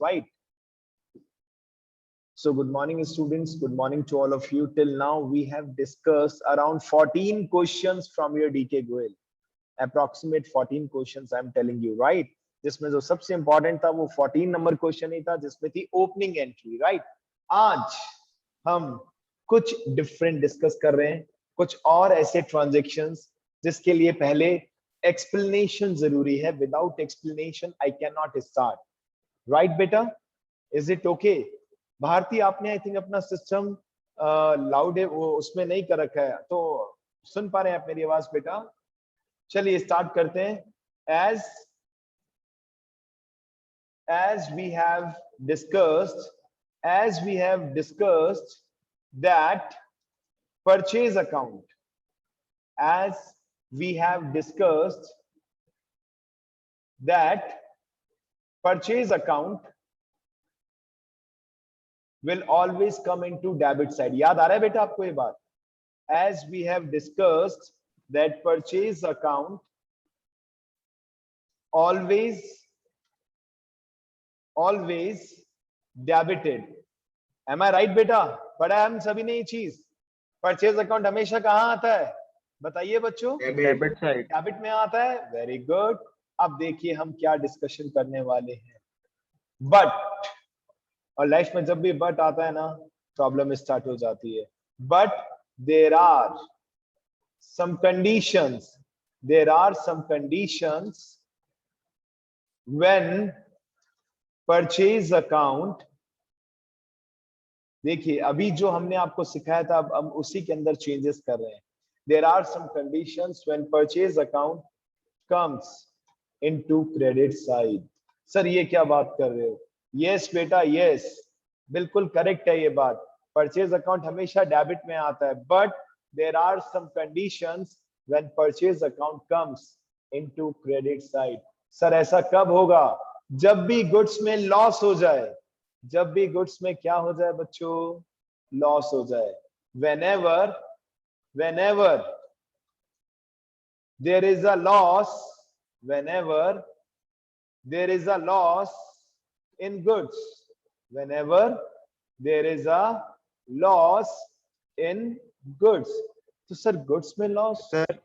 right? So good morning students, good morning to all of you. Till now we have discussed around 14 questions from your DK Goel, approximate 14 questions I'm telling you, right? जिसमें जो सबसे important था वो 14 number question ही था जिसमें थी opening entry, right? आज हम कुछ डिफरेंट डिस्कस कर रहे हैं, कुछ और ऐसे ट्रांजैक्शंस जिसके लिए पहले एक्सप्लेनेशन जरूरी है. Without explanation I can not start, right बेटा? Is it okay? भारती, आपने आई थिंक अपना सिस्टम लाउड है वो उसमें नहीं कर रखा है, तो सुन पा रहे हैं आप मेरी आवाज बेटा? चलिए स्टार्ट करते हैं. as we have discussed that purchase account, as we have discussed that purchase account will always come into debit side. याद आ रहा है बेटा आपको ये बात? As we have discussed that purchase account always debited. Am I right बेटा? पढ़ा है हम सभी ने ये चीज. परचेज अकाउंट हमेशा कहाँ आता है बताइए बच्चों? डेबिट साइड, डेबिट में आता है. Very good. अब देखिए हम क्या डिस्कशन करने वाले हैं. बट, और लाइफ में जब भी बट आता है ना प्रॉब्लम स्टार्ट हो जाती है. But there are some conditions when purchase account. देखिए अभी जो हमने आपको सिखाया था अब हम उसी के अंदर चेंजेस कर रहे हैं. There are some conditions when purchase account comes into credit side. Sir ये क्या बात कर रहे हो? यस बेटा, यस, बिल्कुल करेक्ट है ये बात. परचेज अकाउंट हमेशा डेबिट में आता है. But there are some conditions when purchase account comes into credit side. Sir ऐसा कब होगा? जब भी गुड्स में लॉस हो जाए. जब भी गुड्स में क्या हो जाए बच्चों? लॉस हो जाए. whenever there is a loss in goods, whenever there is a loss in goods. तो सर गुड्स में लॉस? सर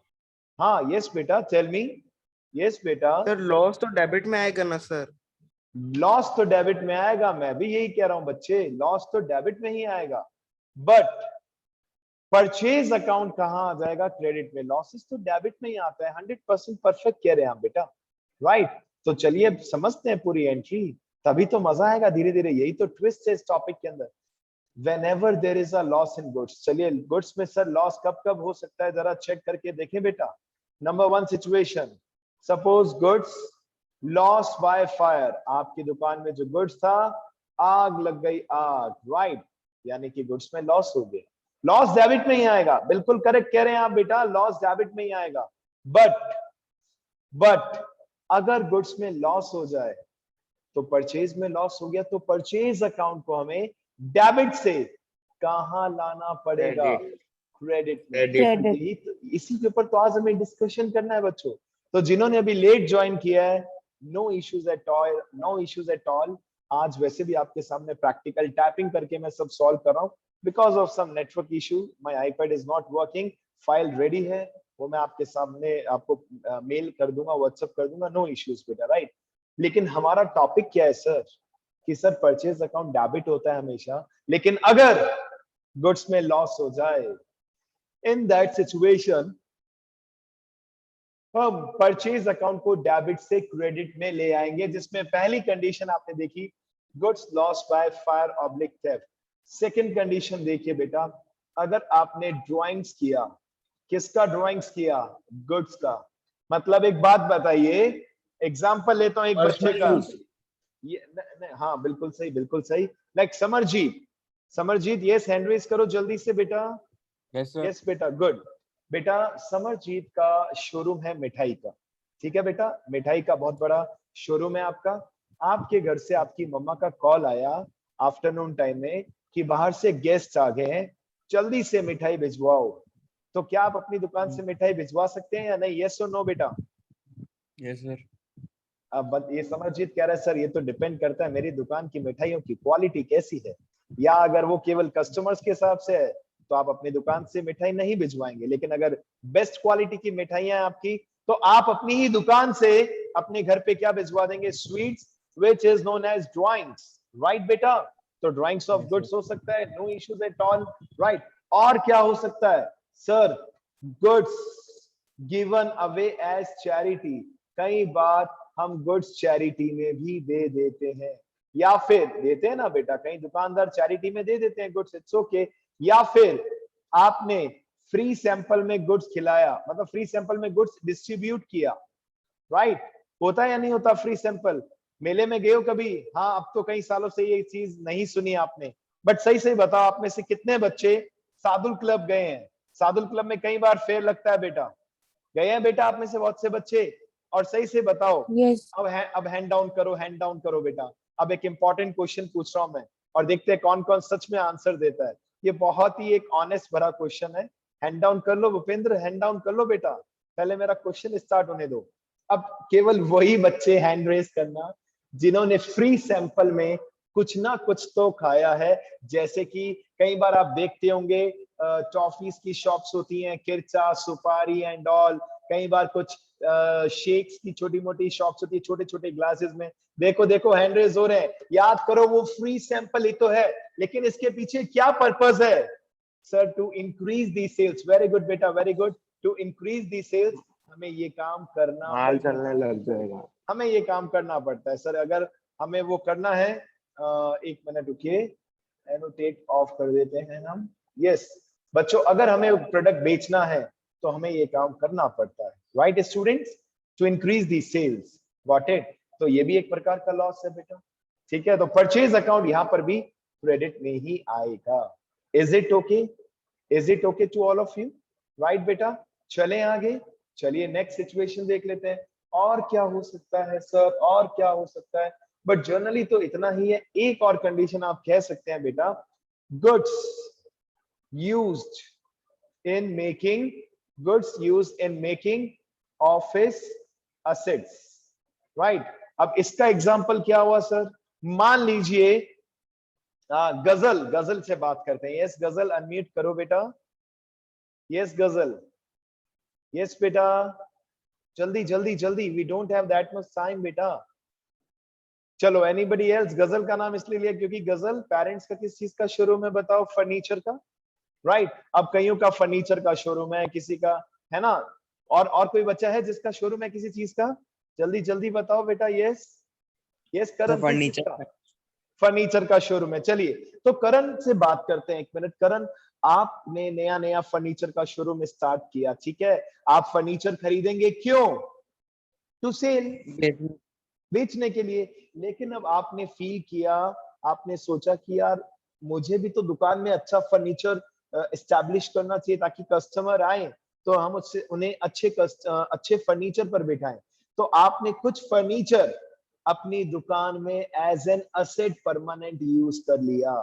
हाँ यस बेटा, टेल मी. यस बेटा. सर लॉस तो डेबिट में आएगा ना सर? लॉस तो डेबिट में आएगा, मैं भी यही कह रहा हूं बच्चे, लॉस तो डेबिट में ही आएगा. बट परचेज अकाउंट कहां आ जाएगा? क्रेडिट में. लॉसेस तो डेबिट में ही आता है. 100% परफेक्ट कह रहे हैं आप बेटा, राइट? तो चलिए समझते हैं पूरी एंट्री, तभी तो मजा आएगा धीरे धीरे. यही तो ट्विस्ट है इस टॉपिक के अंदर. whenever there is a loss in goods. चलिए गुड्स में सर लॉस कब कब हो सकता है जरा चेक करके देखें बेटा. Number 1 situation, suppose goods loss by fire. आपकी दुकान में जो गुड्स था आग लग गई, आग, राइट? यानी कि गुड्स में लॉस हो गया. लॉस डेबिट में ही आएगा. बिल्कुल करेक्ट कह रहे हैं आप बेटा, लॉस डेबिट में ही आएगा. बट अगर गुड्स में लॉस हो जाए तो परचेज में लॉस हो गया, तो परचेज अकाउंट को हमें डेबिट से कहां लाना पड़ेगा? क्रेडिट में. इसी के ऊपर तो आज हमें डिस्कशन करना है बच्चों. तो जिन्होंने अभी लेट ज्वाइन किया है, नो इश्यूज एट ऑल. आज वैसे भी आपके सामने प्रैक्टिकल टैपिंग करके मैं सब सॉल्व कर रहा हूं. Because of some network issue my iPad is not working. File ready है, वो मैं आपके सामने आपको मेल कर दूंगा, व्हाट्सएप कर दूंगा. नो इश्यूज बेटा, राइट? लेकिन हमारा टॉपिक क्या है सर? कि सर परचेज अकाउंट डेबिट होता है हमेशा, लेकिन अगर गुड्स में लॉस हो जाए, इन दैट सिचुएशन हम परचेज अकाउंट को डेबिट से क्रेडिट में ले आएंगे. जिसमें पहली कंडीशन आपने देखी, goods loss by fire oblique theft. Second condition देखिए बेटा, अगर आपने ड्राइंग्स किया, किसका ड्राइंग्स किया? गुड्स का. मतलब एक बात बताइए, एग्जांपल लेता हूं एक बच्चे का. हाँ बिल्कुल सही. Like Samarjeet yes, hand raise करो जल्दी से बेटा. यस बेटा, गुड. बेटा समरजीत का शोरूम है मिठाई का, ठीक है बेटा? मिठाई का बहुत बड़ा शोरूम है आपका. आपके घर से आपकी मम्मा का कॉल आया आफ्टरनून टाइम में कि बाहर से गेस्ट आ गए हैं, जल्दी से मिठाई भिजवाओ. तो क्या आप अपनी दुकान से मिठाई भिजवा सकते हैं या नहीं? यस और नो बेटा? Yes sir. अब ये समरजीत कह रहा है सर ये तो डिपेंड करता है मेरी दुकान की मिठाइयों की क्वालिटी कैसी है, या अगर वो केवल कस्टमर्स के हिसाब से है तो आप अपनी दुकान से मिठाई नहीं भिजवाएंगे, लेकिन अगर बेस्ट क्वालिटी की मिठाइयां आपकी तो आप अपनी ही दुकान से अपने घर पे क्या भिजवा देंगे, sweets which is known as drawings, right बेटा। तो ड्राइंग्स ऑफ गुड्स हो सकता है, no issues at all, right. और क्या हो सकता है sir, goods given away as charity, कई बार हम गुड्स चैरिटी में भी दे देते हैं, या फिर देते हैं ना बेटा, कई दुकानदार चैरिटी में दे देते हैं गुड्स, इट्स ओके। या फिर आपने फ्री सैंपल में गुड्स खिलाया, मतलब फ्री सैंपल में गुड्स डिस्ट्रीब्यूट किया, राइट। होता है या नहीं होता फ्री सैंपल, मेले में गए हो कभी? हाँ, अब तो कई सालों से ये चीज नहीं सुनी आपने, बट सही सही बताओ आप में से कितने बच्चे सादुल क्लब गए हैं? सादुल क्लब में कई बार फेयर लगता है बेटा, गए हैं बेटा आप में से बहुत से बच्चे? और सही से बताओ। Yes. अब हैंड डाउन करो, हैंड डाउन करो बेटा। अब एक इंपॉर्टेंट क्वेश्चन पूछ रहा हूं मैं, और देखते हैं कौन कौन सच में आंसर देता है। ये बहुत ही एक ऑनेस्ट भरा क्वेश्चन है। हैंड डाउन कर लो भूपेंद्र, हैंड डाउन कर लो बेटा, पहले मेरा क्वेश्चन स्टार्ट होने दो। अब केवल वही बच्चे हैंड रेस करना जिन्होंने फ्री सैंपल में कुछ ना कुछ तो खाया है, जैसे कि कई बार आप देखते होंगे टॉफीज की शॉप्स होती हैं, किरचा, सुपारी एंड ऑल, कई बार कुछ शेक्स की छोटी मोटी शॉप्स होती है, छोटे छोटे ग्लासेस में। देखो देखो हैंड रेज हो रहे हैं, याद करो वो फ्री सैंपल ही तो है, लेकिन इसके पीछे क्या पर्पस है sir? To increase the sales. Very good बेटा, very good, to increase the sales हमें ये काम करना, माल चलने लग जाएगा। हमें ये काम करना पड़ता है सर। अगर हमें वो करना है, एक मिनट रुकिए, एनोटेट ऑफ कर देते हैं हम। यस बच्चों, अगर हमें प्रोडक्ट बेचना है तो हमें ये काम करना पड़ता है, right students, to increase the sales. Got it? तो ये भी एक प्रकार का लॉस है बेटा, ठीक है। तो परचेज अकाउंट यहां पर भी क्रेडिट में ही आएगा। Is it okay? Is it okay to all of you? Right बेटा, चलें आगे, चलिए नेक्स्ट सिचुएशन देख लेते हैं। और क्या हो सकता है सर, और क्या हो सकता है? बट जनरली तो इतना ही है। एक और कंडीशन आप कह सकते हैं बेटा, goods used in making, goods used in making office assets, right. अब इसका एग्जांपल क्या हुआ सर? मान लीजिए गजल, गजल से बात करते हैं। यस गजल, अनम्यूट करो बेटा। यस गजल, यस बेटा, जल्दी जल्दी जल्दी, we don't have that much time बेटा। चलो एनीबडी एल्स? गजल का नाम इसलिए लिया क्योंकि गजल पेरेंट्स का किस चीज का शोरूम है बताओ? फर्नीचर का, राइट। अब कईयों का फर्नीचर का शोरूम है, किसी का है ना, और कोई बच्चा है जिसका शोरूम है किसी चीज का? जल्दी जल्दी बताओ बेटा। यस यस करण, फर्नीचर, फर्नीचर का शोरूम है। चलिए तो करण से बात करते हैं, एक मिनट। करण, आपने नया नया फर्नीचर का शोरूम स्टार्ट किया, ठीक है। आप फर्नीचर खरीदेंगे क्यों? टू सेल, बेचने के लिए। लेकिन अब आपने फील किया, आपने सोचा कि यार मुझे भी तो दुकान में अच्छा फर्नीचर एस्टैब्लिश करना चाहिए ताकि कस्टमर आए तो हम उससे उन्हें अच्छे फर्नीचर पर बिठाएं। तो आपने कुछ फर्नीचर अपनी दुकान में as an asset permanent use कर लिया।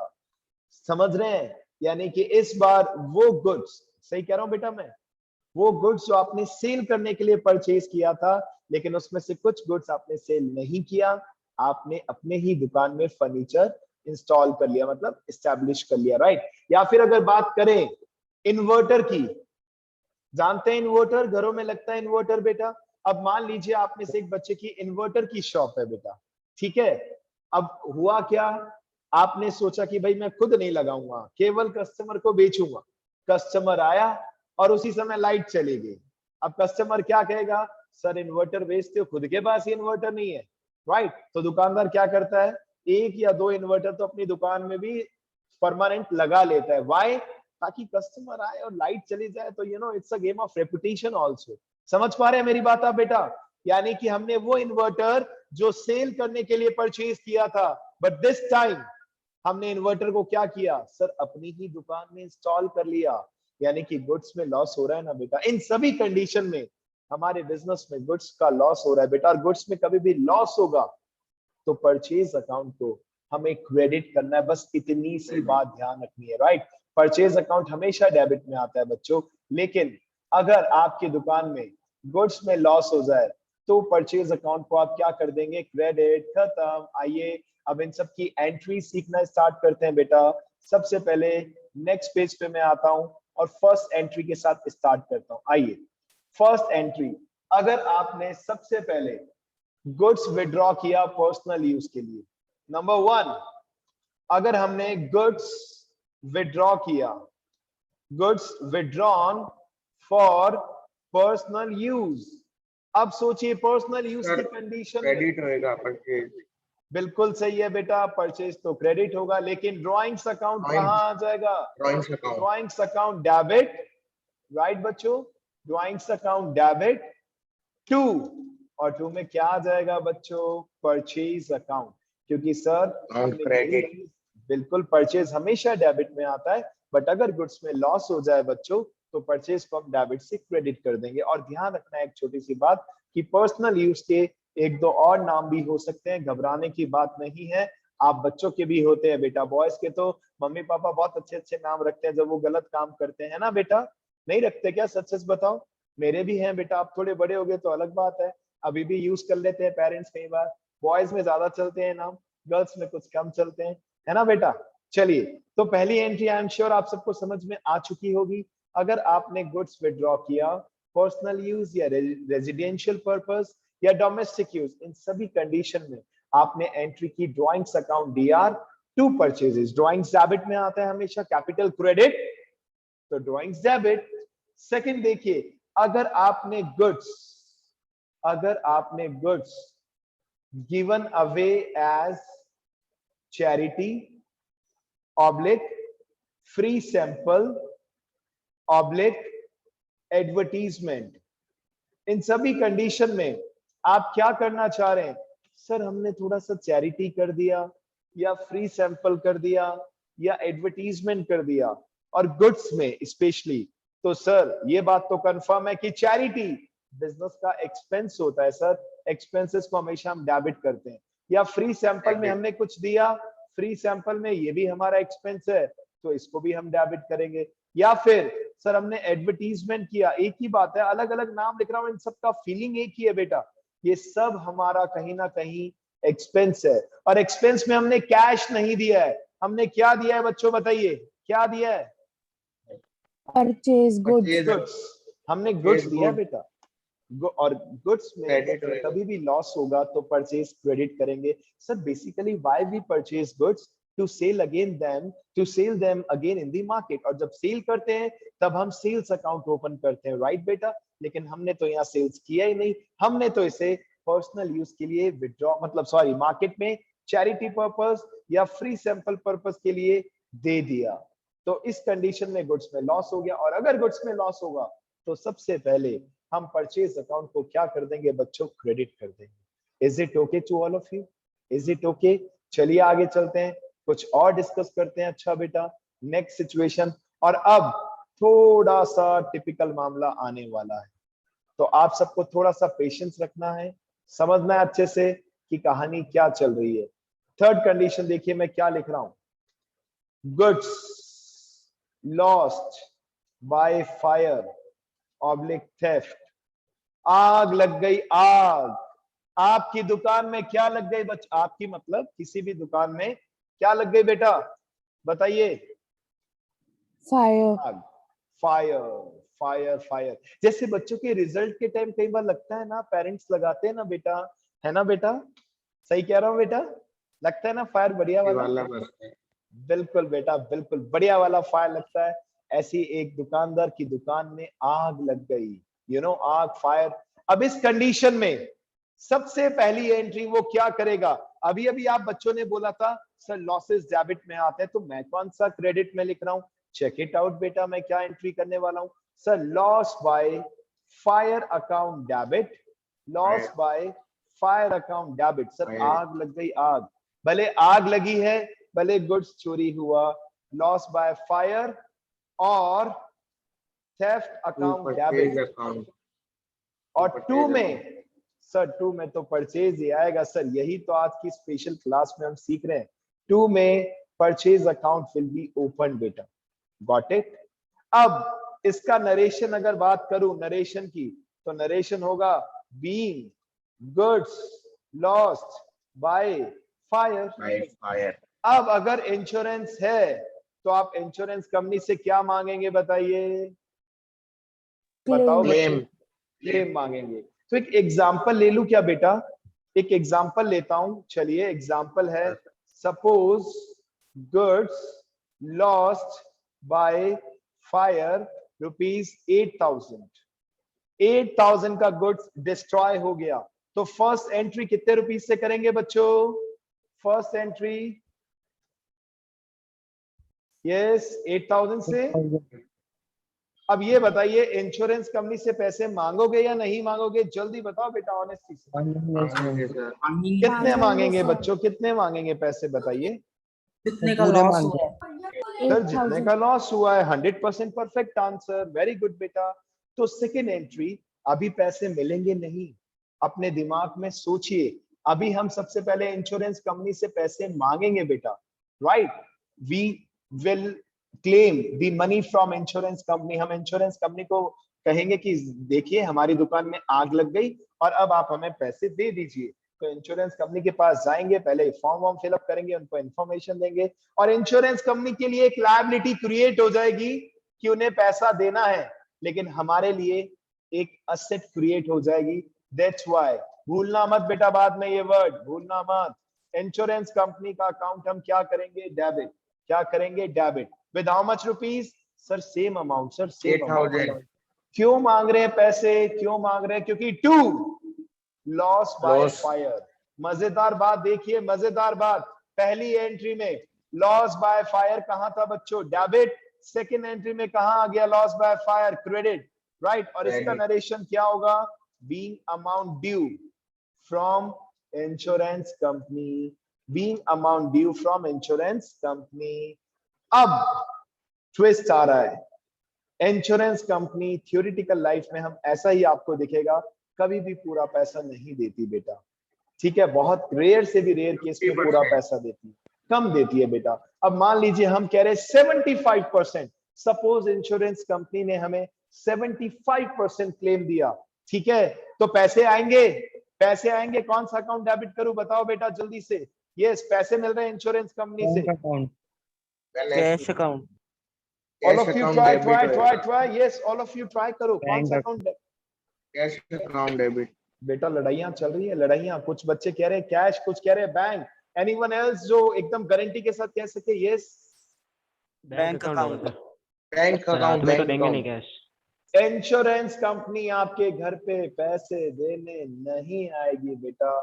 समझ रहे हैं? यानी कि इस बार वो गुड्स, सही कह रहा हूं बेटा मैं, वो गुड्स जो आपने सेल करने के लिए परचेज किया था, लेकिन उसमें से कुछ गुड्स आपने सेल नहीं किया, आपने अपने ही दुकान में फर्नीचर इंस्टॉल कर लिया, मतलब एस्टैब्लिश कर लिया, राइट। या फिर अगर बात करें इन्वर्टर की, जानते हैं इन्वर्टर, घरों में लगता है इन्वर्टर बेटा। अब मान लीजिए आप में से एक बच्चे की इन्वर्टर की शॉप है बेटा, ठीक है। अब हुआ क्या, आपने सोचा कि भाई मैं खुद नहीं लगाऊंगा, केवल कस्टमर को बेचूंगा। कस्टमर आया और उसी समय लाइट चली गई। अब कस्टमर क्या कहेगा, सर इन्वर्टर बेचते हो, खुद के पास ही इन्वर्टर नहीं है, राइट। तो दुकानदार क्या करता है, एक या दो इन्वर्टर तो अपनी दुकान में भी परमानेंट लगा लेता है। व्हाई? ताकि कस्टमर आए और लाइट चली जाए तो it's a game of reputation also. समझ पा रहे हैं मेरी बात आप बेटा? यानी कि हमने वो इन्वर्टर जो सेल करने के लिए परचेज किया था, बट दिस टाइम हमने इन्वर्टर को क्या किया सर, अपनी ही दुकान में इंस्टॉल कर लिया। यानी कि गुड्स में लॉस हो रहा है ना बेटा। इन सभी कंडीशन में हमारे बिजनेस में गुड्स का लॉस हो रहा है बेटा, और गुड्स में कभी भी लॉस होगा तो परचेज अकाउंट को हमें क्रेडिट करना है। बस इतनी सी बात ध्यान रखनी है, राइट। परचेज अकाउंट हमेशा डेबिट में आता है बच्चों, लेकिन अगर आपकी दुकान में गुड्स में लॉस हो जाए तो परचेज अकाउंट को आप क्या कर देंगे, क्रेडिट, खत्म। आइए अब इन सब की एंट्री सीखना स्टार्ट करते हैं बेटा। सबसे पहले नेक्स्ट पेज पे मैं आता हूं और फर्स्ट एंट्री के साथ स्टार्ट करता हूं। आइए फर्स्ट एंट्री, अगर आपने सबसे पहले गुड्स विड्रॉ किया पर्सनल यूज के लिए, नंबर 1, अगर हमने गुड्स विड्रॉ किया, goods withdrawn for personal use, अब सोचिए पर्सनल यूज सर की कंडीशन में, क्रेडिट होएगा परचेज। बिल्कुल सही है बेटा, परचेज तो क्रेडिट होगा, लेकिन ड्रॉइंग्स अकाउंट कहां आ जाएगा, drawings account. Drawings account debit, right बच्चों, ड्रॉइंग्स अकाउंट डेबिट 2, और 2 में क्या आ जाएगा बच्चों, परचेज अकाउंट, क्योंकि सर हमने यही क्रेडिट। चीज, बिल्कुल परचेज हमेशा डेबिट में आता है, बट अगर गुड्स में लॉस हो जाए बच्चों तो परचेज को हम डेबिट से क्रेडिट कर देंगे। और ध्यान रखना है एक छोटी सी बात कि पर्सनल यूज के एक दो और नाम भी हो सकते हैं, घबराने की बात नहीं है, आप बच्चों के भी होते हैं बेटा, बॉयज के तो मम्मी पापा बहुत अच्छे अच्छे नाम रखते हैं जब वो गलत काम करते हैं ना बेटा, नहीं रखते क्या, सच सच बताओ, मेरे भी हैं बेटा, आप थोड़े बड़े हो गए तो अलग बात है, अभी भी यूज कर लेते हैं पेरेंट्स कई बार, बॉयज में ज्यादा चलते हैं नाम, गर्ल्स में कुछ कम चलते हैं, है ना बेटा। चलिए तो पहली एंट्री आई एम श्योर आप सबको समझ में आ चुकी होगी। अगर आपने गुड्स विड्रॉ किया पर्सनल यूज या रेजिडेंशियल पर्पस या डोमेस्टिक यूज, इन सभी कंडीशन में आपने एंट्री की drawings account DR to purchases, drawings debit में आता है हमेशा, कैपिटल क्रेडिट, तो ड्रॉइंग्स डेबिट। सेकंड देखिए, अगर आपने गुड्स, अगर आपने goods given away as charity oblique free sample oblique advertisement, इन सभी कंडीशन में आप क्या करना चाह रहे हैं, सर हमने थोड़ा सा चैरिटी कर दिया या फ्री सैंपल कर दिया या एडवर्टीजमेंट कर दिया, और गुड्स में स्पेशली, तो सर ये बात तो कंफर्म है कि चैरिटी बिजनेस का एक्सपेंस होता है सर, एक्सपेंसेस को हमेशा हम डेबिट करते हैं, या फ्री सैंपल में हमने कुछ दिया, फ्री सैंपल में ये भी हमारा एक्सपेंस है तो इसको भी हम डेबिट करेंगे, या फिर सर हमने एडवर्टीजमेंट किया, एक ही बात है, अलग अलग नाम लिख रहा हूं, इन सबका फीलिंग एक ही है बेटा, ये सब हमारा कहीं ना कहीं एक्सपेंस है, और एक्सपेंस में हमने कैश नहीं दिया है, हमने क्या दिया है बच्चों बताइए, क्या दिया है, परचेज गुड्स। गुड्स, हमने गुड्स दिया है बेटा, और गुड्स में क्रेडिट होएगा। कभी भी लॉस होगा तो परचेज क्रेडिट करेंगे। Sir basically why we purchase goods, to sell again them, to sell them again in the market, और जब सेल करते हैं तब हम सेल्स अकाउंट ओपन करते हैं, राइट बेटा, लेकिन हमने तो यहाँ सेल्स किया ही नहीं, हमने तो इसे पर्सनल यूज के लिए विड्रॉ, मतलब सॉरी मार्केट में चैरिटी पर्पस या फ्री सैंपल पर्पस के लिए दे दिया, तो इस कंडीशन में गुड्स में लॉस हो गया, और अगर गुड्स में लॉस होगा तो सबसे पहले हम परचेज अकाउंट को क्या कर देंगे बच्चों, क्रेडिट कर देंगे। Is it okay to all of you, is it okay, चलिए आगे चलते हैं, कुछ और डिस्कस करते हैं। अच्छा बेटा नेक्स्ट सिचुएशन, और अब थोड़ा सा टिपिकल मामला आने वाला है, तो आप सबको थोड़ा सा पेशेंस रखना है, समझना है अच्छे से कि कहानी क्या चल रही है। थर्ड कंडीशन देखिए मैं क्या लिख रहा हूं, goods lost by fire oblique theft, आग लग गई, आग आपकी दुकान में क्या लग गई बच्चा, आपकी मतलब किसी भी दुकान में क्या लग गई बेटा बताइए, फायर। आग, फायर, फायर, फायर, जैसे बच्चों के रिजल्ट के टाइम कई बार लगता है ना, पेरेंट्स लगाते हैं ना बेटा, है ना बेटा, सही कह रहा हूं बेटा, लगता है ना फायर बढ़िया वाला, बिल्कुल बेटा बिल्कुल बढ़िया वाला फायर लगता है। ऐसी एक दुकानदार की दुकान में आग लग गई, यू नो आग, फायर। अब इस कंडीशन में सबसे पहली एंट्री वो क्या करेगा, अभी अभी आप बच्चों ने बोला था सर लॉसेस डेबिट में आते हैं, तो मैं कौन सा क्रेडिट में लिख रहा हूं, चेक इट आउट बेटा, मैं क्या एंट्री करने वाला हूं, sir loss by fire account debit, loss by fire account debit, sir आग लग गई, आग, भले आग लगी है, भले गुड्स चोरी हुआ, लॉस बाय फायर और थेफ्ट अकाउंट डेबिट, और 2 में, सर 2 में तो परचेज ही आएगा, सर यही तो आज की स्पेशल क्लास में हम सीख रहे हैं, 2 में purchase account will be open बेटा, गॉट इट। अब इसका नरेशन अगर बात करूं नरेशन की, तो नरेशन होगा being goods lost by fire. Fire अब अगर इंश्योरेंस है तो आप इंश्योरेंस कंपनी से क्या मांगेंगे बताइए, बताओ क्लेम बच्चों, क्लेम मांगेंगे। तो एक एग्जांपल ले लूं क्या बेटा, एक एग्जांपल लेता हूं, चलिए एग्जांपल है, suppose goods lost by fire ₹8,000, 8,000 का गुड्स डिस्ट्रॉय हो गया, तो फर्स्ट एंट्री कितने रुपीस से करेंगे बच्चों, फर्स्ट एंट्री यस 8,000 से। अब ये बताइए इंश्योरेंस कंपनी से पैसे मांगोगे या नहीं मांगोगे, जल्दी बताओ बेटा ऑनेस्टी से, कितने मांगेंगे बच्चों, कितने मांगेंगे पैसे बताइए। कितने का लॉस हुआ सर जितने का लॉस हुआ है, 100% परफेक्ट आंसर, वेरी गुड बेटा। तो सेकेंड एंट्री, अभी पैसे मिलेंगे नहीं, अपने दिमाग में सोचिए, अभी हम सबसे पहले इंश्योरेंस कंपनी से पैसे मांगेंगे बेटा, right, we will claim the money from insurance company. हम इंश्योरेंस कंपनी को कहेंगे कि देखिए हमारी दुकान में आग लग गई और अब आप हमें पैसे दे दीजिए। तो इंश्योरेंस कंपनी के पास जाएंगे, पहले फॉर्म वॉर्म फिलअप करेंगे, उनको इन्फॉर्मेशन देंगे और इंश्योरेंस कंपनी के लिए एक लायबिलिटी क्रिएट हो जाएगी कि उन्हें पैसा देना है, लेकिन हमारे लिए एक असेट क्रिएट हो जाएगी। दैट्स व्हाई, भूलना मत बेटा, बाद में ये वर्ड भूलना मत, इंश्योरेंस कंपनी का अकाउंट हम क्या करेंगे, डेबिट। क्या करेंगे, debit. With how much rupees, sir same amount, sir same amount. क्यों मांग रहे हैं पैसे, क्यों मांग रहे हैं, क्योंकि टू लॉस बाय फायर। मजेदार बात देखिए, मजेदार बात, पहली एंट्री में लॉस बाय फायर कहां था बच्चों, डेबिट, सेकंड एंट्री में कहां आ गया loss by fire, credit, right. और इसका नरेशन क्या होगा, being amount due from insurance company, being amount due from insurance company. अब ट्विस्ट आ रहा है, इंश्योरेंस कंपनी थ्योरेटिकल लाइफ में हम ऐसा ही आपको दिखेगा, कभी भी पूरा पैसा नहीं देती बेटा, ठीक है, बहुत रेयर से भी रेयर केस में पूरा पैसा देती है, कम देती है बेटा। अब मान लीजिए हम कह रहे हैं 75%, सपोज इंश्योरेंस कंपनी ने हमें 75% क्लेम दिया, ठीक है, तो पैसे आएंगे, पैसे आएंगे, कौन सा अकाउंट डेबिट करूं बताओ बेटा जल्दी से। यस, पैसे मिल रहे हैं इंश्योरेंस कंपनी से, cash account, all of you try, yes all of you try करो, कौन सा अकाउंट, कैश अकाउंट डेबिट। बेटा लड़ाइयां चल रही है, लड़ाइयां, कुछ बच्चे कह रहे हैं कैश, कुछ कह रहे हैं बैंक, एनीवन एल्स जो एकदम गारंटी के साथ कह सके, yes bank account, bank account में तो देंगे नहीं कैश। इंश्योरेंस कंपनी आपके घर पे पैसे देने नहीं आएगी बेटा,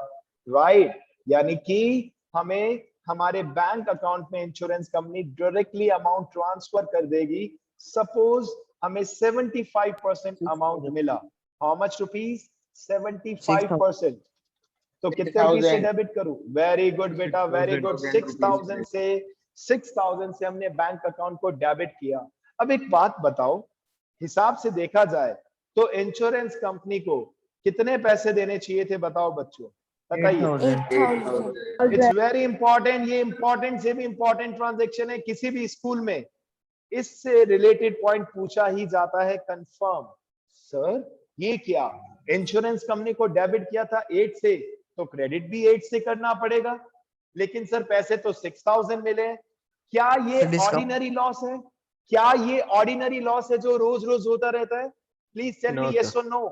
राइट, यानी कि हमें हमारे बैंक अकाउंट में insurance company directly amount transfer कर देगी। सपोज हमें 75% अमाउंट मिला, हाउ मच रुपीस, 75%, तो कितने रुपीस से डेबिट करूं, वेरी गुड बेटा, वेरी गुड, 6,000 से हमने बैंक अकाउंट को डेबिट किया। अब एक बात बताओ, हिसाब से देखा जाए तो इंश्योरेंस कंपनी को कितने पैसे देने चाहिए थे बताओ बच्चों, बताइए। इट्स वेरी इंपॉर्टेंट, ये इंपॉर्टेंट से भी इंपॉर्टेंट ट्रांजैक्शन है, किसी भी स्कूल में इससे रिलेटेड पॉइंट पूछा ही जाता है, कंफर्म। सर ये क्या, इंश्योरेंस कंपनी को डेबिट किया था 8 से, तो क्रेडिट भी 8 से करना पड़ेगा, लेकिन सर पैसे तो 6,000 मिले, क्या ये ऑर्डिनरी लॉस है, क्या ये ऑर्डिनरी लॉस है जो रोज रोज होता रहता है, प्लीज टेल मी यस और no.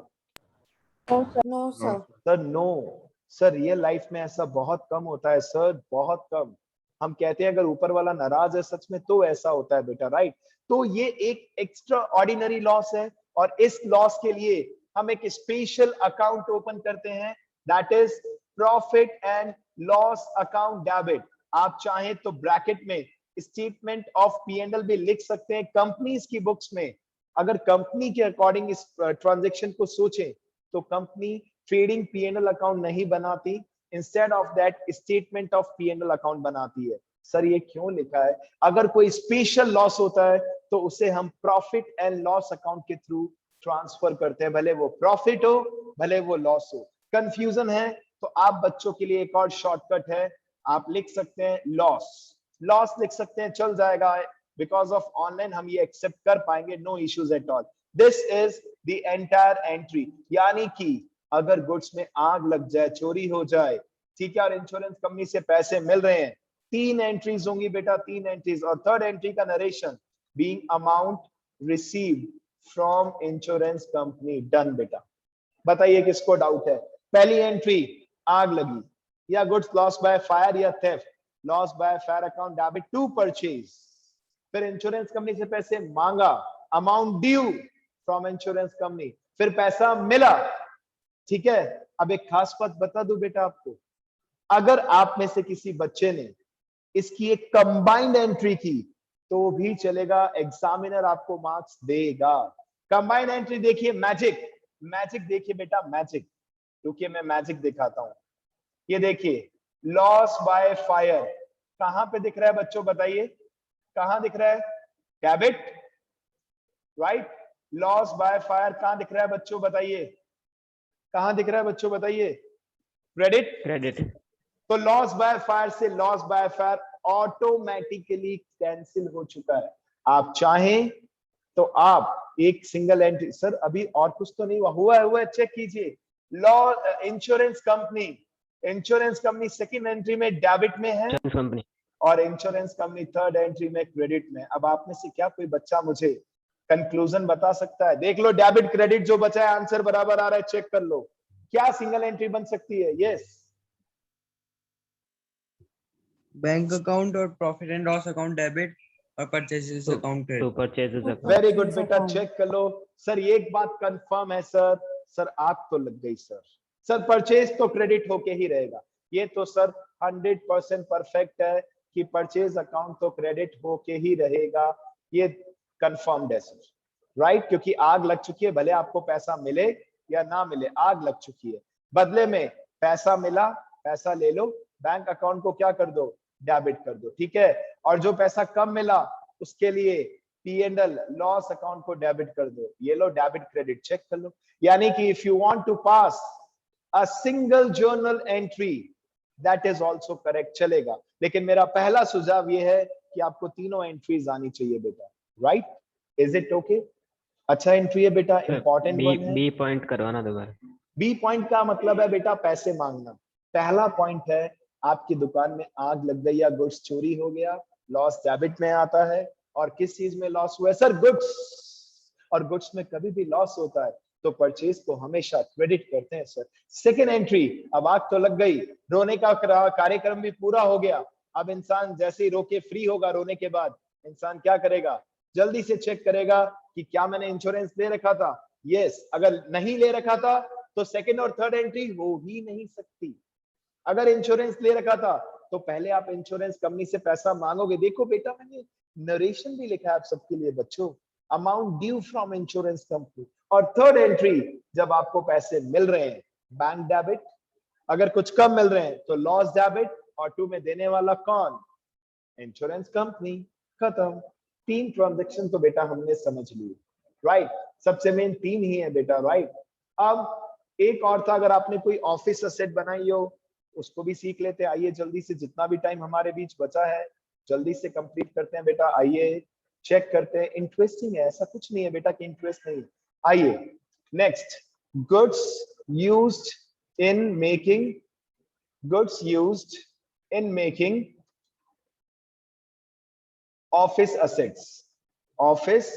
No sir, sir no, sir real life में ऐसा बहुत कम होता है सर, बहुत कम। हम कहते हैं अगर ऊपर वाला नाराज है सच में तो ऐसा होता है बेटा, राइट। तो ये एक एक्स्ट्रा ऑर्डिनरी लॉस है और इस लॉस के लिए हम एक स्पेशल अकाउंट ओपन करते हैं, that is profit and loss account debit. आप चाहें तो ब्रैकेट में स्टेटमेंट ऑफ P&L भी लिख सकते हैं कंपनीज की बुक्स में। अगर कंपनी के अकॉर्डिंग इस ट्रांजैक्शन को सोचें तो कंपनी ट्रेडिंग P&L अकाउंट नहीं बनाती, instead of that statement of P&L account बनाती है। सर ये क्यों लिखा है, अगर कोई स्पेशल लॉस होता है तो उसे हम प्रॉफिट एंड लॉस अकाउंट के थ्रू ट्रांसफर करते हैं, भले वो प्रॉफिट हो भले वो लॉस हो। कंफ्यूजन है तो आप बच्चों के लिए एक और शॉर्टकट है, आप लिख सकते हैं लॉस, लॉस लिख सकते हैं, चल जाएगा, बिकॉज ऑफ ऑनलाइन हम ये एक्सेप्ट कर पाएंगे, no issues at all. This is the entire entry, यानी कि अगर गुड्स में आग लग जाए, चोरी हो जाए, ठीक है, और इंश्योरेंस कंपनी से पैसे मिल रहे हैं, 3 एंट्रीज होंगी बेटा, 3 एंट्रीज, और थर्ड एंट्री का narration being amount received from insurance company. Done बेटा। बताइए किसको डाउट है? पहली एंट्री आग लगी, या गुड्स लॉस बाय फायर या theft, loss by fire account debit to purchase, फिर इंश्योरेंस कंपनी से पैसे मांगा, amount due from insurance company, फिर पैसा मिला, ठीक है। अब एक खास बात बता दूं बेटा आपको, अगर आप में से किसी बच्चे ने इसकी एक कंबाइंड एंट्री की तो भी चलेगा, एग्जामिनर आपको मार्क्स देगा। कंबाइंड एंट्री देखिए, मैजिक, मैजिक देखिए बेटा, मैजिक, क्योंकि मैं मैजिक दिखाता हूं। ये देखिए, लॉस बाय फायर कहां पे दिख रहा है बच्चों, बताइए कहां दिख रहा है? Debit, right. Loss by fire कहां दिख रहा है बच्चों, बताइए कहां दिख रहा है बच्चों, बताइए? Credit, credit. तो लॉस बाय फायर से loss by fire automatically cancel हो चुका है। आप चाहें तो आप एक सिंगल एंट्री, सर अभी और कुछ तो नहीं हुआ है, चेक कीजिए। Law insurance company, insurance company second entry में डेबिट में है, कंपनी और इंश्योरेंस कंपनी थर्ड एंट्री में क्रेडिट में। अब आप में से क्या कोई बच्चा मुझे कंक्लूजन बता सकता है? देख लो, डेबिट क्रेडिट जो बचा है, आंसर बराबर आ रहा है, चेक कर लो, क्या सिंगल एंट्री बन सकती है? यस, बैंक अकाउंट और profit and loss account debit और purchases account to credit. Purchases account. Very good बेटा, चेक कर लो। सर ये एक बात कंफर्म है सर, सर आग तो लग गई सर, सर परचेज तो क्रेडिट होके ही रहेगा। ये तो सर 100% परफेक्ट है कि परचेज अकाउंट तो क्रेडिट होके ही रहेगा, ये कंफर्म्ड है सर, राइट, क्योंकि आग लग चुकी है, भले आपको पैसा मिले या ना मिले, आग लग चुकी है। बदले में पैसा मिला, पैसा ले लो, बैंक अकाउंट को क्या कर दो? डेबिट कर दो, ठीक है। और जो पैसा कम मिला उसके लिए P&L लॉस अकाउंट को डेबिट कर दो, ये लो डेबिट क्रेडिट, चेक कर लो। यानी कि if you want to pass a single journal entry, that is also correct, चलेगा। लेकिन मेरा पहला सुझाव ये है कि आपको तीनों एंट्रीज आनी चाहिए बेटा, राइट? Is it okay? अच्छा एंट्री है बेटा, इंपॉर्टेंट वन है। बी पॉइंट करवाना दोबारा। बी पॉइंट का मतलब है बेटा पैसे मांगना। पहला पॉइंट है, आपकी दुकान में आग लग गई या गुड्स चोरी हो गया, लॉस डेबिट में आता है। और किस चीज में लॉस हुआ है सर? गुड्स, और गुड्स में कभी भी लॉस होता है तो परचेज को हमेशा क्रेडिट करते हैं सर। सेकेंड एंट्री, अब आग तो लग गई, रोने का कार्यक्रम भी पूरा हो गया। अब इंसान जैसे ही रोके फ्री होगा, रोने के बाद इंसान क्या करेगा? जल्दी से चेक करेगा कि क्या मैंने इंश्योरेंस ले रखा था। यस, अगर नहीं ले रखा था तो सेकेंड और थर्ड एंट्री हो ही नहीं सकती। अगर इंश्योरेंस ले रखा था तो पहले आप इंश्योरेंस कंपनी से पैसा मांगोगे। देखो बेटा, मैंने नरेशन भी लिखा है आप सबके लिए बच्चों, amount due from insurance company. और थर्ड एंट्री, जब आपको पैसे मिल रहे हैं, बैंक डेबिट, अगर कुछ कम मिल रहे हैं तो लॉस डेबिट, और टू में देने वाला कौन? Insurance company. खत्म। 3 ट्रांजैक्शन तो बेटा हमने समझ ली, राइट? सबसे मेन 3 ही है बेटा, राइट? अब एक और था, अगर आपने कोई ऑफिस असेट बनाई हो उसको भी सीख लेते हैं। आइए जल्दी से, जितना भी टाइम हमारे बीच बचा है जल्दी से कंप्लीट करते हैं बेटा। आइए चेक करते हैं, इंटरेस्टिंग है, ऐसा कुछ नहीं है बेटा कि इंटरेस्ट नहीं। आइए next, goods used in making, goods used in making office assets, office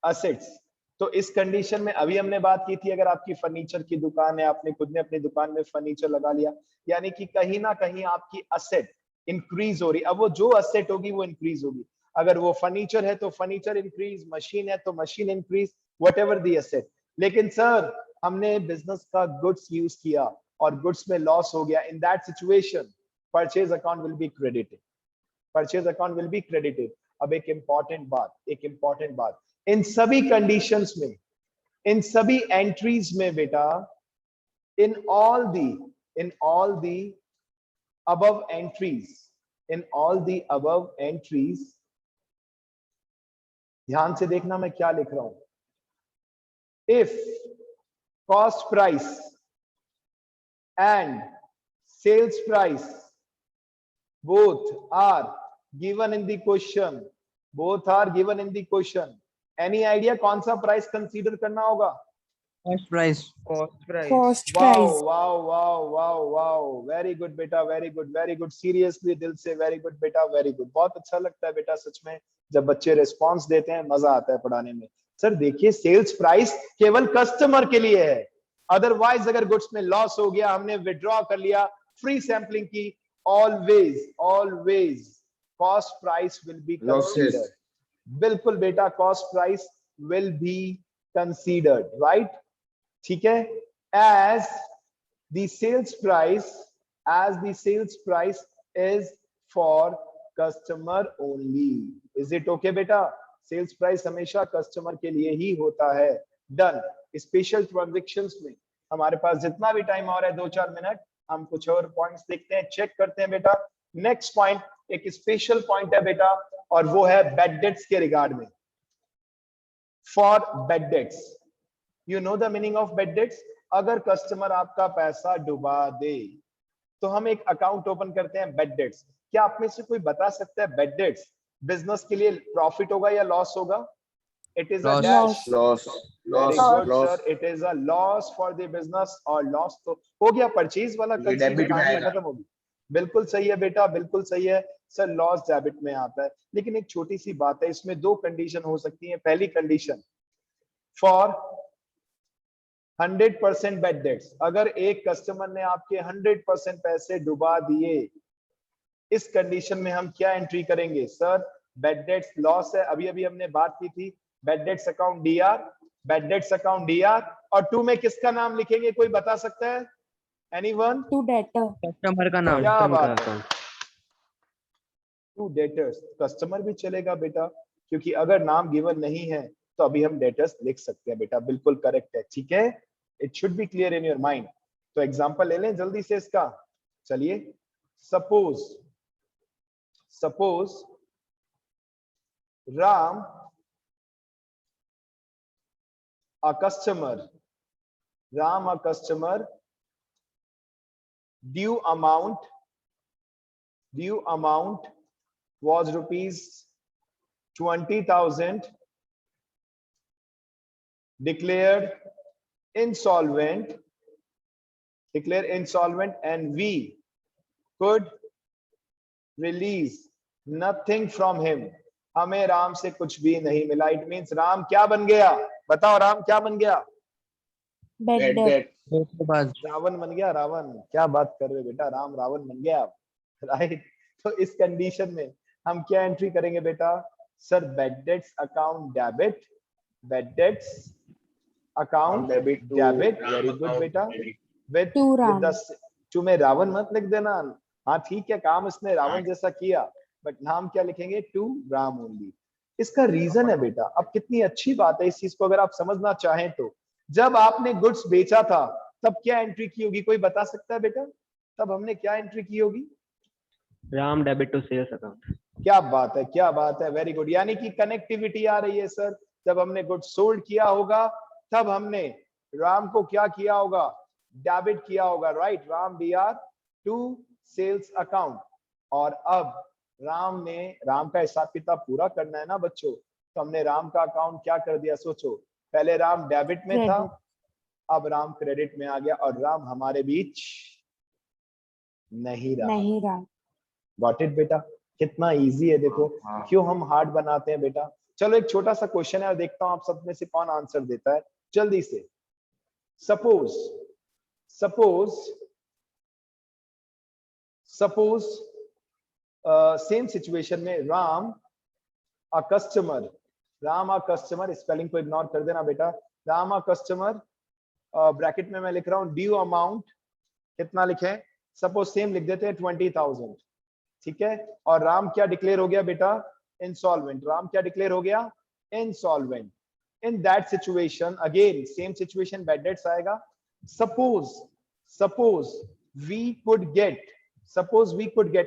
assets. तो इस कंडीशन में अभी हमने बात की थी, अगर आपकी फर्नीचर की दुकान है, आपने खुद ने अपनी दुकान में फर्नीचर लगा लिया, यानी कि कहीं ना कहीं आपकी असेट इंक्रीज हो रही। अब वो जो असेट होगी वो इंक्रीज होगी। अगर वो फर्नीचर है तो फर्नीचर इंक्रीज, मशीन है तो machine increase, what ever the asset. लेकिन सर हमने बिजनेस का गुड्स यूज किया और गुड्स में लॉस हो गया, in that situation purchase account will be credited, purchase account will be credited. अब एक इंपॉर्टेंट बात, इन सभी कंडीशंस में, इन सभी एंट्रीज में बेटा, in all the above entries, ध्यान से देखना मैं क्या लिख रहा हूं। If cost price and sales price both are given in the question, any idea कौन सा प्राइस कंसीडर करना होगा? Cost price. Cost price. Cost wow price. Wow wow wow wow, very good बेटा, very good, very good, seriously दिल से very good बेटा, very good. बहुत अच्छा लगता है बेटा सच में जब बच्चे रिस्पांस देते हैं, मजा आता है पढ़ाने में। सर देखिए, सेल्स प्राइस केवल कस्टमर के लिए है, अदरवाइज अगर गुड्स में लॉस हो गया, हमने विड्रॉ कर लिया, फ्री सैंपलिंग की, always always cost price will be Losses. Considered. बिल्कुल बेटा, cost price will be considered, right? ठीक है, as the sales price is for customer only. Is it okay बेटा? सेल्स प्राइस हमेशा कस्टमर के लिए ही होता है। डन। स्पेशल ट्रांजैक्शंस में हमारे पास जितना भी टाइम आ रहा है 2-4 मिनट, हम कुछ और पॉइंट्स देखते हैं, चेक करते हैं बेटा। नेक्स्ट पॉइंट एक स्पेशल पॉइंट है बेटा, और वो है बैड डेट्स के रिगार्ड में। For bad debts, you know the meaning of bad debts. अगर कस्टमर आपका पैसा डुबा दे तो हम एक अकाउंट ओपन करते हैं बैड डेट्स। क्या आप में से कोई बता सकता है बैड डेट्स बिजनेस के लिए प्रॉफिट होगा या लॉस होगा? It is a Loss. Dash. Loss. Very Loss. Good Loss. Sir, it is a loss for the business. और लॉस तो हो गया परचेज वाला, ये कल डेबिट में कहानी आएगा। खत्म होगी। बिल्कुल सही है बेटा, बिल्कुल सही है सर, लॉस डेबिट में आता है। लेकिन एक छोटी सी बात है, इसमें दो कंडीशन हो सकती है। पहली कंडीशन, फॉर 100% बैड डेट्स, अगर एक कस्टमर ने आपके 100% पैसे डुबा दिए, इस कंडीशन में हम क्या एंट्री करेंगे? सर बैड डेट्स लॉस है, अभी अभी हमने बात की थी, bad debts account DR, bad debts account DR, और टू में किसका नाम लिखेंगे, कोई बता सकता है? एनीवन? To debtor. Customer का नाम. क्या कस्टमर का बात है, अकाउंट। टू डेटर्स, कस्टमर भी चलेगा बेटा, क्योंकि अगर नाम गिवन नहीं है तो अभी हम डेटर्स लिख सकते हैं बेटा। बिल्कुल करेक्ट है, ठीक है, it should be clear in your mind. तो एग्जांपल ले लें जल्दी से इसका। चलिए, suppose Ram a customer due amount was rupees 20,000, declared insolvent, and we could release nothing from him. हमें राम से कुछ भी नहीं मिला। इट मीन्स राम क्या बन गया? बताओ, राम क्या बन गया? Bad Bad debt. debt. के बाद. रावण बन गया। रावण, क्या बात कर रहे हो बेटा, राम रावण बन गया, राइट? तो इस कंडीशन में हम क्या एंट्री करेंगे बेटा? Sir bad debts account debit, bad debts account Debit to debit, Ram very good account बेटा। debit. With To Ram. To में रावण मत लिख देना। हाँ ठीक है, काम इसने रावण जैसा किया, बट नाम क्या लिखेंगे? To Ram only. इसका रीजन है बेटा, अब कितनी अच्छी बात है, इस चीज को अगर आप समझना चाहें तो, जब आपने गुड्स बेचा था तब क्या एंट्री की होगी, कोई बता सकता है बेटा? तब हमने क्या एंट्री की होगी? Ram debit to sales account. क्या बात है, क्या बात है, वेरी गुड। यानी कि कनेक्टिविटी आ रही है सर। जब हमने गुड्स सोल्ड किया होगा तब हमने राम को क्या किया होगा? डेबिट किया होगा, right? Ram DR to sales account. और अब राम का हिसाब किताब पूरा करना है ना बच्चों, तो हमने राम का अकाउंट क्या कर दिया? सोचो, पहले राम डेबिट में था, Credit. अब राम क्रेडिट में आ गया, और राम हमारे बीच नहीं रहा। नहीं रहा. गॉट इट बेटा? कितना इजी है देखो। हाँ। क्यों हम हार्ड बनाते हैं बेटा? चलो एक छोटा सा क्वेश्चन है और देखता हूं आप सब में से कौन आंसर देता है जल्दी से। सपोज सेम सिचुएशन में राम अ कस्टमर, स्पेलिंग को इग्नोर कर देना बेटा। राम अ कस्टमर, ब्रैकेट में मैं लिख रहा हूं ड्यू अमाउंट, कितना लिखे? सपोज सेम लिख देते हैं 20,000, ठीक है। और राम क्या डिक्लेयर हो गया बेटा? इंसॉल्वेंट। राम क्या डिक्लेयर हो गया? Insolvent. In that situation, again same situation, bad debts आएगा। सपोज वी कुड गेट,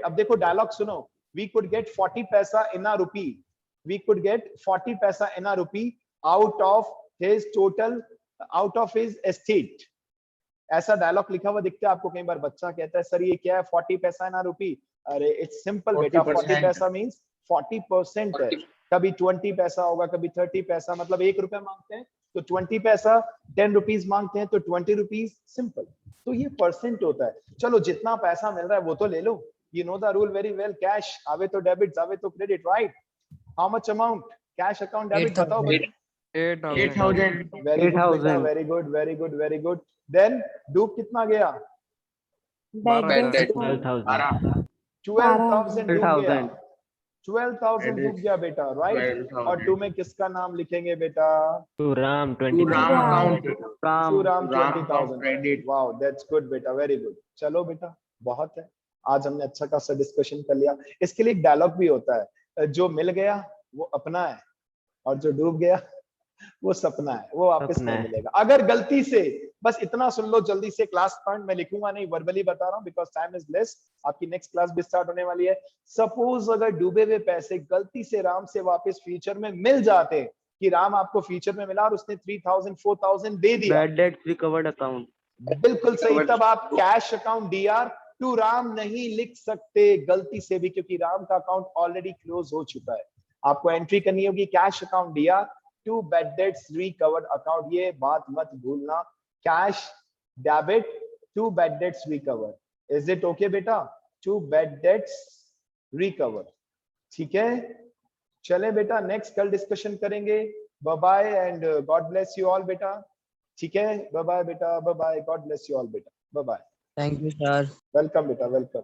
अब देखो डायलॉग सुनो, वी कुड गेट 40 पैसा इन अ रुपी, वी कुड गेट 40 पैसा इन अ रुपी आउट ऑफ हिज एस्टेट। ऐसा डायलॉग लिखा हुआ दिखता है आपको कई बार, बच्चा कहता है सर ये क्या है 40 पैसा इन अ रुपी? अरे इट्स सिंपल बेटा, 40 40% पैसा मींस 40% है। कभी 20 पैसा होगा, कभी 30 पैसा, मतलब 1 रुपया मांगते हैं तो 20 पैसा, 10 रुपीज मांगते हैं तो 20 रुपीज, सिंपल। तो ये परसेंट होता है। चलो जितना पैसा मिल रहा है वो तो ले लो, you know the rule very well. Cash आवे तो डेबिट, आवे तो credit, right? How much amount? Cash account debit बताओ भाई। 8,000. वेरी गुड बेटा, 8,000. Very good, very good, very good. Then डूब कितना गया? Bad Bad debt. debt. 12,000. 12,000 डूब गया। 12,000. 12,000 डूब गया बेटा, राइट? 12,000. और टू में किसका नाम लिखेंगे बेटा? To Ram, To 20,000. Ram account. Ram. To Ram Ram account 20,000। credit. Wow, that's good बेटा, वेरी गुड। चलो बेटा, बहुत है। आज हमने अच्छा खासा डिस्कशन कर लिया। इसके लिए एक डायलॉग भी होता है, जो मिल गया वो अपना है, और जो डूब गया वो सपना है, वो वापस सपना नहीं है। मिलेगा। अगर गलती से, बस इतना सुन लो जल्दी से, क्लास पॉइंट मैं लिखूंगा नहीं, वर्बली बता रहा हूं बिकॉज टाइम इज लेस। आपकी नेक्स्ट क्लास भी स्टार्ट होने वाली है। सपोज अगर डूबे हुए पैसे गलती से राम से वापस फ्यूचर में मिल जाते, कि राम आपको फ्यूचर में मिला और उसने 3,000 4,000 दे दिया, Bad debts recovered account. बिल्कुल सही, तब आप cash account DR to Ram नहीं लिख सकते गलती से भी, क्योंकि राम का अकाउंट ऑलरेडी क्लोज हो चुका है। आपको एंट्री करनी होगी cash account DR to bad debts recovered account. ये बात मत भूलना, cash debit to bad debts recovered. Is it okay बेटा? टू बैड डेट्स रिकवर्ड, ठीक है? चले बेटा, नेक्स्ट कल डिस्कशन करेंगे। Bye bye and God bless you all बेटा, ठीक है? बाय बाय बेटा, bye bye, God bless you all बेटा, bye bye. Thank you, sir. Welcome बेटा, वेलकम।